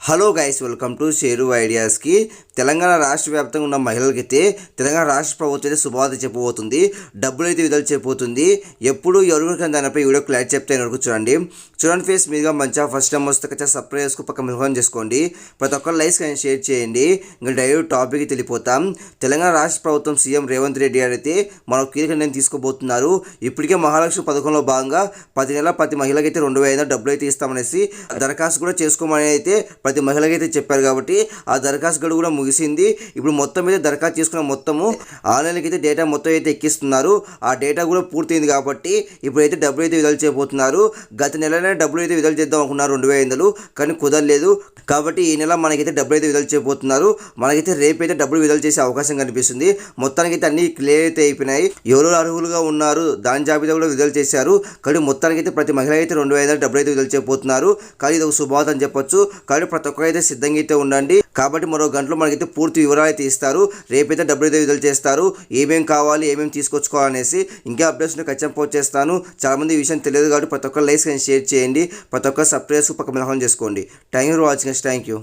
Hello guys, welcome to share ఐడియాస్కి. తెలంగాణ రాష్ట్ర వ్యాప్తంగా ఉన్న మహిళలకైతే తెలంగాణ రాష్ట్ర ప్రభుత్వం అయితే శుభవార్త చెప్పబోతుంది. డబ్బులు అయితే విడుదల చేయబోతుంది. ఎప్పుడు ఎవరికైనా దానిపై వీడియో క్లారిటీ చెప్తే వరకు చూడండి ఫేస్ మీదుగా మంచిగా ఫస్ట్ టైం వస్తే ఖచ్చితంగా సబ్స్క్రైబ్ చేసుకుని పక్కన మిల్ఫోన్ చేసుకోండి. ప్రతి ఒక్కరు లైక్స్ కానీ షేర్ చేయండి. ఇంకా డైరెక్ట్ టాపిక్కి వెళ్ళిపోతాం. తెలంగాణ రాష్ట్ర ప్రభుత్వం సీఎం రేవంత్ రెడ్డి గారు అయితే మనకు కీలక నిర్ణయం తీసుకోబోతున్నారు. ఇప్పటికే మహాలక్ష్మి పథకంలో భాగంగా ప్రతి నెల ప్రతి మహిళకైతే 2,500 డబ్బులు అయితే ఇస్తామనేసి దరఖాస్తు కూడా చేసుకోమని అయితే ప్రతి మహిళకైతే చెప్పారు. కాబట్టి ఆ దరఖాస్తు గడువు కూడా ముగిసింది. ఇప్పుడు మొత్తం మీద దరఖాస్తు చేసుకున్న మొత్తము ఆన్లైన్కి అయితే డేటా మొత్తం అయితే ఎక్కిస్తున్నారు. ఆ డేటా కూడా పూర్తయింది కాబట్టి ఇప్పుడైతే డబ్బులు అయితే విడుదల చేయబోతున్నారు. గత నెలనే డబ్బులు అయితే విడుదల చేద్దాం అనుకున్నారు 2,500, కానీ కుదరలేదు. కాబట్టి ఈ నెల మనకైతే డబ్బులు అయితే విడుదల చేయబోతున్నారు. మనకైతే రేపైతే డబ్బులు విడుదల చేసే అవకాశం కనిపిస్తుంది. మొత్తానికి అయితే అన్ని క్లియర్ అయితే అయిపోయినాయి. ఎవరు అర్హులుగా ఉన్నారు దాని జాబితా కూడా విడుదల చేశారు. కానీ మొత్తానికి అయితే ప్రతి మహిళ అయితే 2,500 డబ్బులు అయితే విడుదల చేయబోతున్నారు. కానీ ఇది ఒక శుభవార్త అని చెప్పొచ్చు. కానీ ప్రతి ఒక్కరైతే సిద్ధంగా అయితే ఉండండి. కాబట్టి మరో గంటలో మనకైతే పూర్తి వివరాలు అయితే ఇస్తారు. రేపైతే డబ్బులు అయితే విడుదల చేస్తారు. ఏమేమి కావాలి, ఏమేమి తీసుకొచ్చుకోవాలనేసి ఇంకా అప్డేట్స్ ఖచ్చితంగా పోస్ట్ చేస్తాను. చాలా మంది ఈ విషయం తెలియదు కాబట్టి ప్రతి ఒక్కరు లైక్స్ కానీ షేర్ చేయండి. ప్రతి ఒక్కరు సబ్స్క్రైబ్ పక్కన చేసుకోండి. Thank you for watching. Thank you.